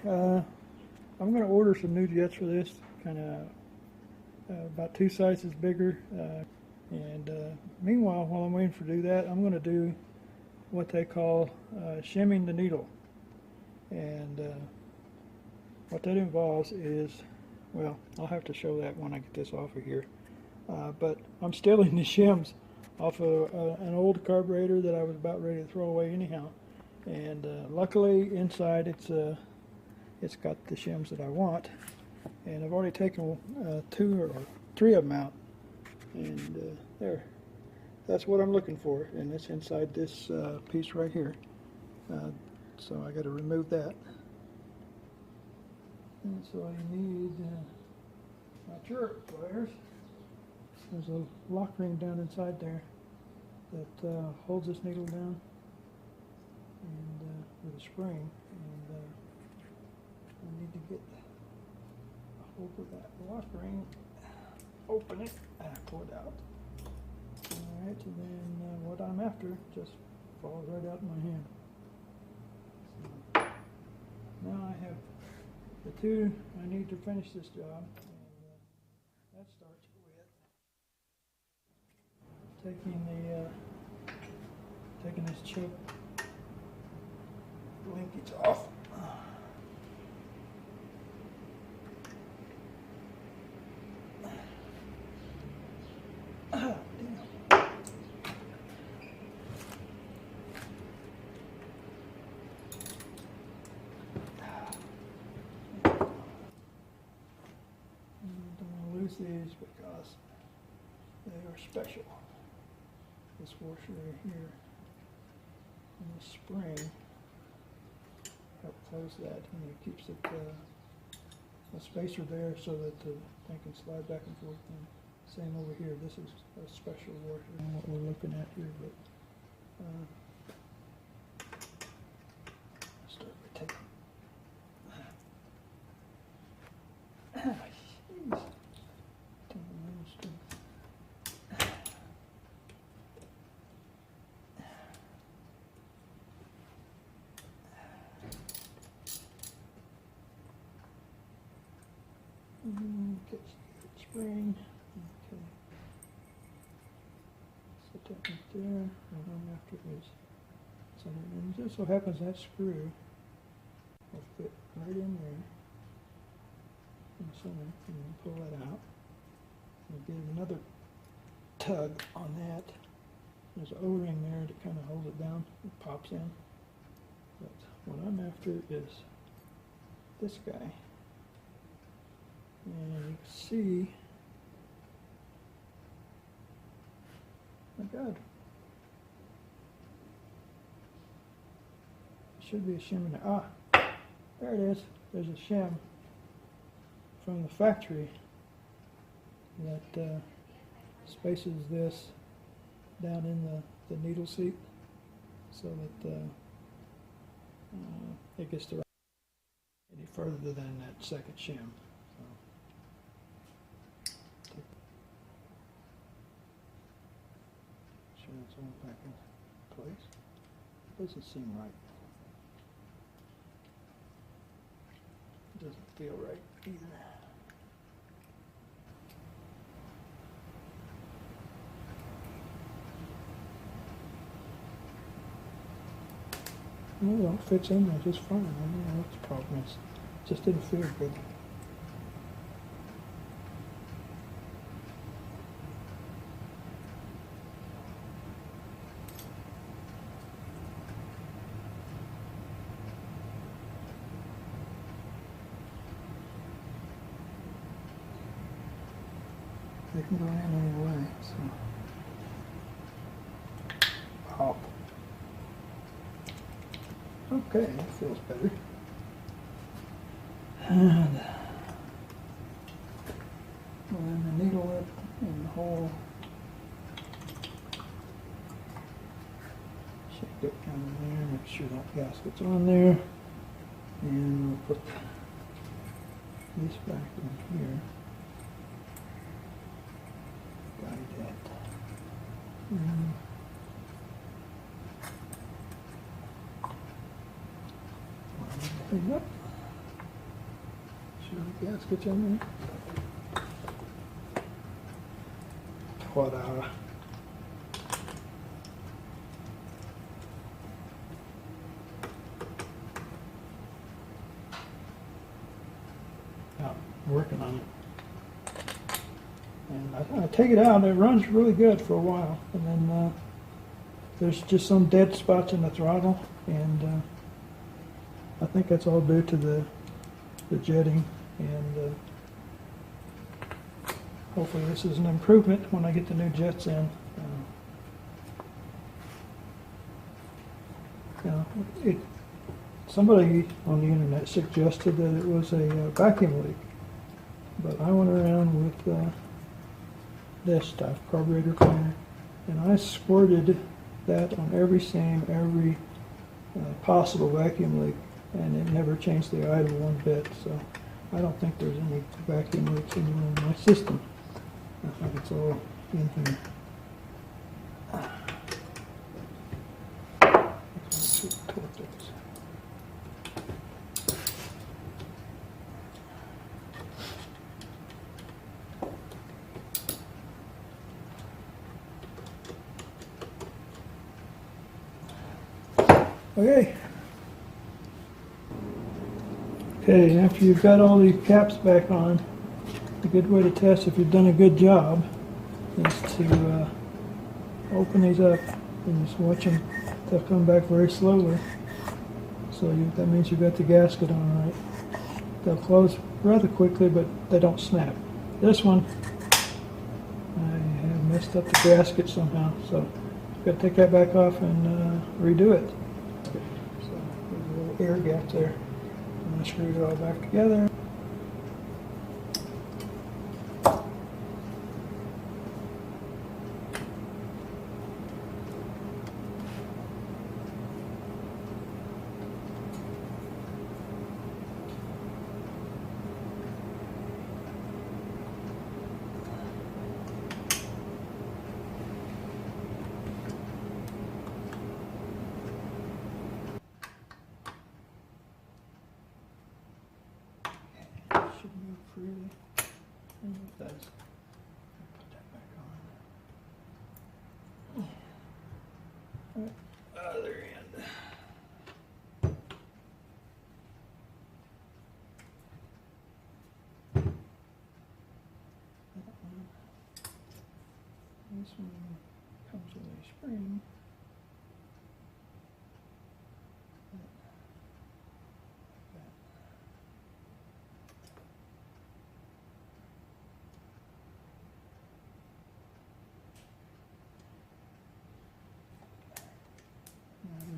I'm going to order some new jets for this, kind of about 2 sizes bigger. Meanwhile, while I'm waiting for do that, I'm going to do what they call shimming the needle. And what that involves is, well, I'll have to show that when I get this off of here. But I'm stealing the shims off of an old carburetor that I was about ready to throw away anyhow. And luckily inside it's got the shims that I want. And I've already taken 2 or 3 of them out. And there, that's what I'm looking for. And it's inside this piece right here. So I got to remove that. And so I need my turret pliers. There's a lock ring down inside there that holds this needle down, and with a spring. And I need to get a hold of that lock ring, open it, and pull it out. All right, and then what I'm after just falls right out in my hand. So now I have the 2 I need to finish this job, and that starts with taking this choke linkage off. These because they are special. This washer right here and the spring help close that, and it keeps it a spacer there so that the thing can slide back and forth. And same over here. This is a special washer than what we're looking at here, but start by taking. Get the spring. Okay. Set that right there. And I'm after is so, and it just so happens that screw will fit right in there in the center, and then pull that out. And get another tug on that. There's an O-ring there to kind of hold it down. It pops in. But what I'm after is this guy. And you can see, my God, there should be a shim in there. Ah, there it is. There's a shim from the factory that spaces this down in the needle seat so that it gets to run any further than that second shim. It's all back in place. Doesn't seem right. It doesn't feel right either. Well, it fits in there just fine. I don't know what the problem is. It just didn't feel good. They can go in any way, so pop. Okay, that feels better. And line the needle up in the hole. Shake it down there, make sure that gasket's on there. And we'll put this back in here. Guide that. Line the thing up. sure the gasket's in there. Ta-da. Now, working on it. And I take it out, and it runs really good for a while. And then there's just some dead spots in the throttle, and I think that's all due to the jetting. And hopefully this is an improvement when I get the new jets in. Somebody on the internet suggested that it was a vacuum leak, but I went around with this stuff, carburetor cleaner, and I squirted that on every seam, every possible vacuum leak, and it never changed the idle one bit. So I don't think there's any vacuum leaks anywhere in my system. I think it's all in here. Okay. Okay, after you've got all these caps back on, a good way to test if you've done a good job is to open these up and just watch them. They'll come back very slowly. So that means you've got the gasket on right. They'll close rather quickly, but they don't snap. This one, I have messed up the gasket somehow, so I've got to take that back off and redo it. So there's a little air gap there. And I screwed it all back together. Should move freely. And it does. Put that back on. Right, other end. That one. This one comes with a spring.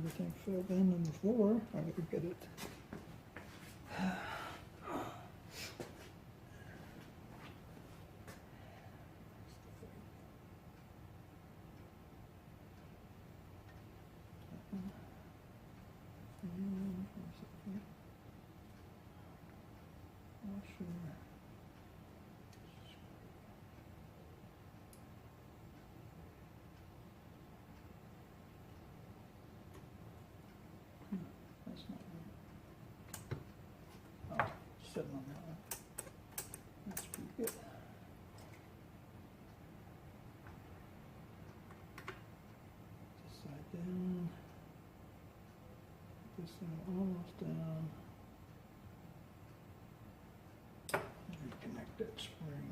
Everything filled in on the floor. I better get it. That's not right. Oh, sitting on that one. That's pretty good. This side down. This side almost down. Reconnect that spring.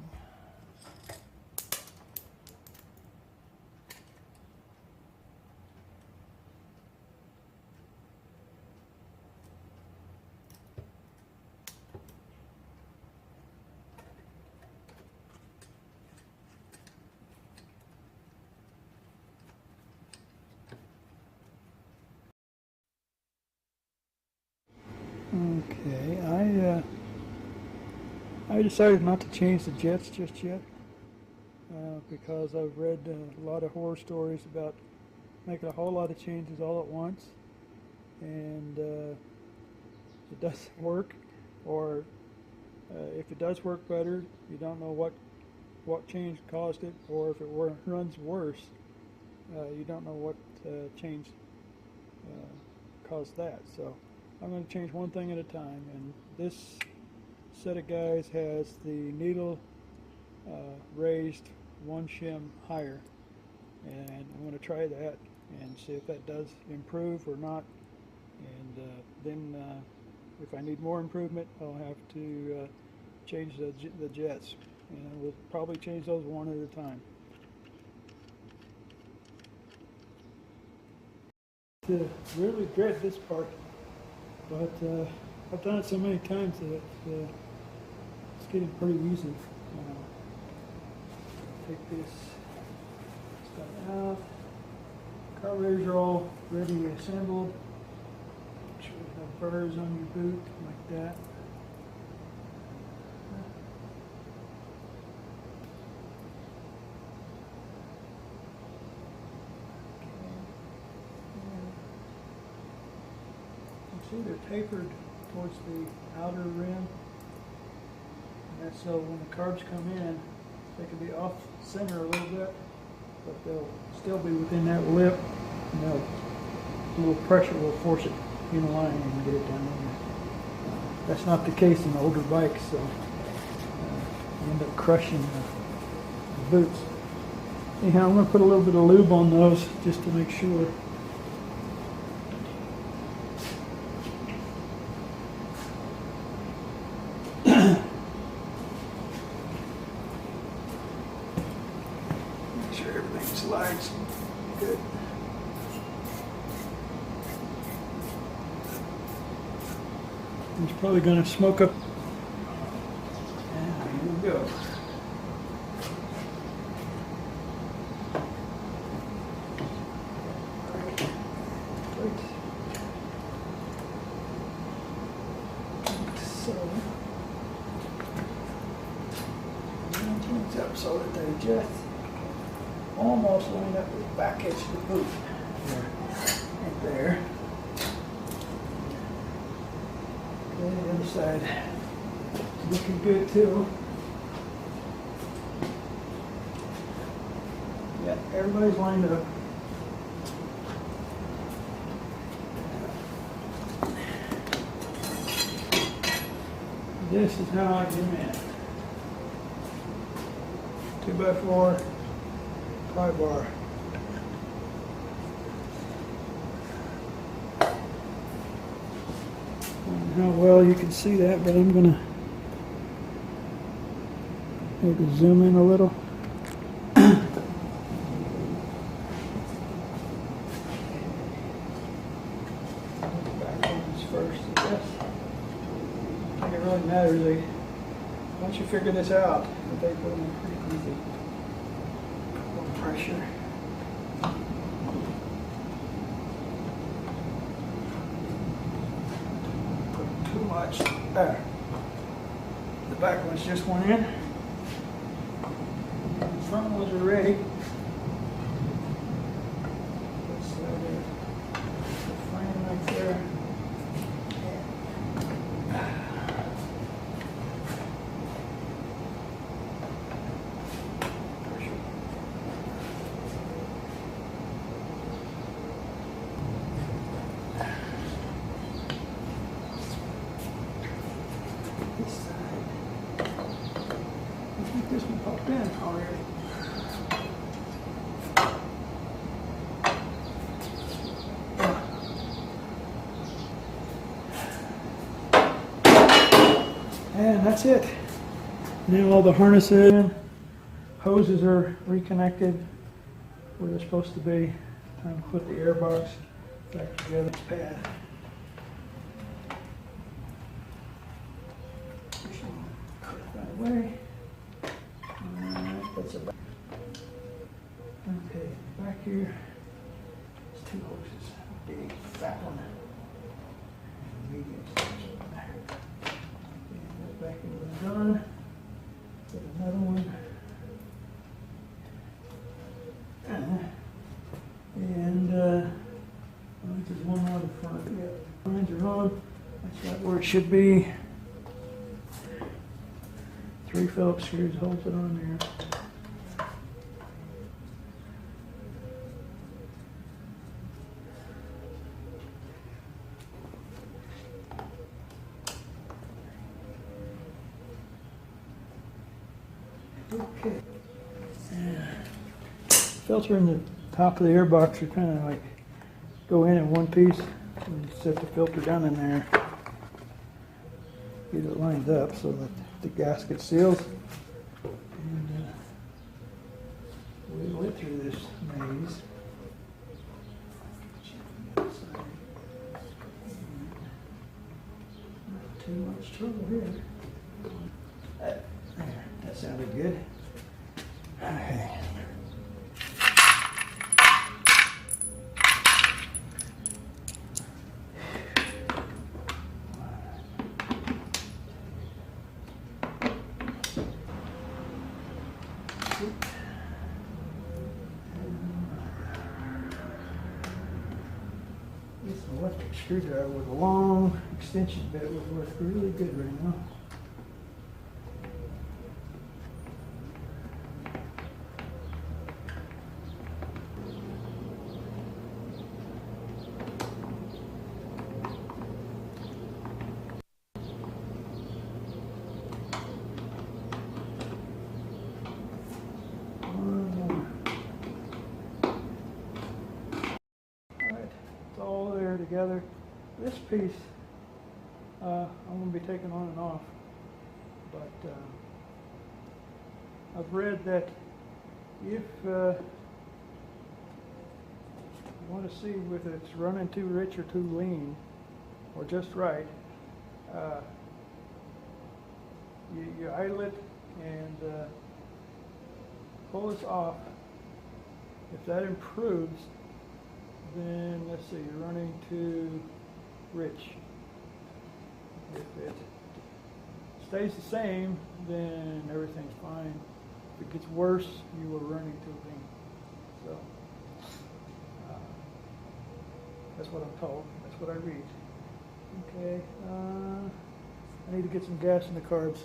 Okay, I decided not to change the jets just yet because I've read a lot of horror stories about making a whole lot of changes all at once, and it doesn't work, or if it does work better, you don't know what change caused it, or if it runs worse, you don't know what change caused that. So I'm going to change one thing at a time, and this set of guys has the needle raised one shim higher, and I'm going to try that and see if that does improve or not. And then if I need more improvement, I'll have to change the jets, and we'll probably change those one at a time. I really dread this part, but I've done it so many times that it's getting pretty easy. Take this stuff out. Carburetors are all ready assembled. Make sure there's no burrs on your boot like that. See, they're tapered towards the outer rim, and that's so when the carbs come in, they can be off center a little bit, but they'll still be within that lip, and a little pressure will force it in line and get it down there. That's not the case in older bikes, so you end up crushing the boots. Anyhow, I'm going to put a little bit of lube on those just to make sure. Slides good. It's probably going to smoke up. And here we go. So, up so that they just almost line up with the back edge of the boot. Right there. Okay, the other side is looking good too. Yeah, everybody's lined up. This is how I get them in. 2x4. Bar. How well you can see that, but I'm going to maybe zoom in a little. Back ones first, I guess. I think it really matters. Once you figure this out, they put them in pretty easy. Pressure. Put too much there. The back ones just went in. The front ones are ready. Let's the frame right there. This one popped in already. And that's it. Now all the harnesses in, hoses are reconnected where they're supposed to be. Time to put the airbox back together. Pad. Put that away. That's about. Okay, back here, there's two hoses, big fat one, and medium sized one there. And back into the gun, put another one, and I think there's one more in front. Yeah, lines are on. That's right where it should be. 3 Phillips screws holds it on there. Okay. Filter in the top of the airbox are kind of like go in one piece and you set the filter down in there. Get it lined up so that the gasket seals. And we went through this maze. Not too much trouble here. There, that sounded good. Okay. This electric screwdriver with a long extension bit would work really good right now. Together. This piece I'm going to be taking on and off, but I've read that if you want to see whether it's running too rich or too lean or just right, you idle it and pull this off. If that improves, then let's see, you're running too rich. If it stays the same, then everything's fine. If it gets worse, you are running too lean. So that's what I'm told. That's what I read. Okay, I need to get some gas in the carbs.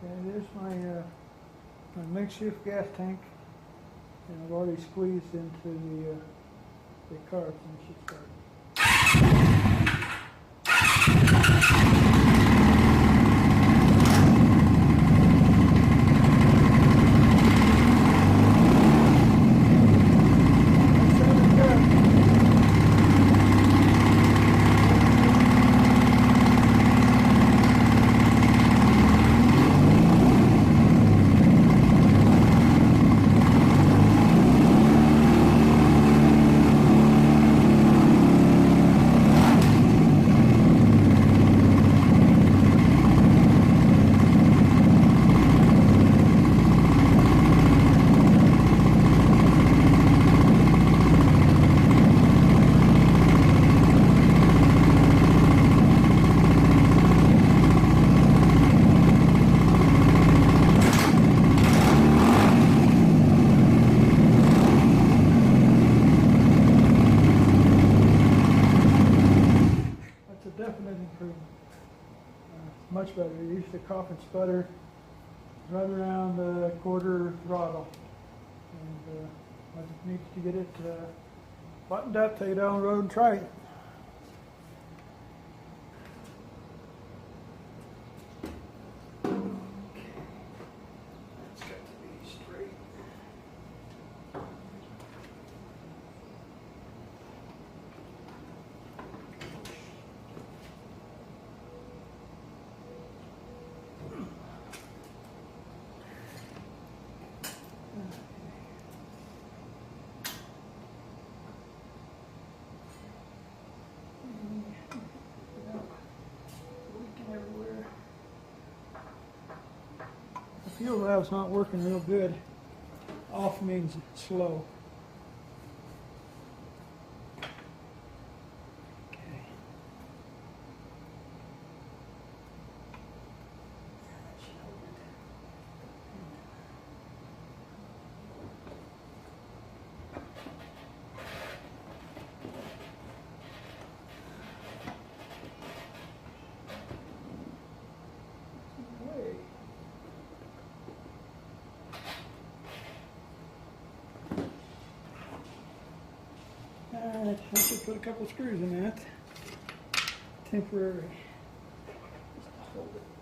Okay, there's my makeshift gas tank, and I've already squeezed into the carbs, and it should start. Much better. It used to cough and sputter right around quarter throttle, and I just need to get it buttoned up, take it down the road and try it. The fuel valve's not working real good. Off means slow. I should put a couple screws in that. Temporary. Just fold it.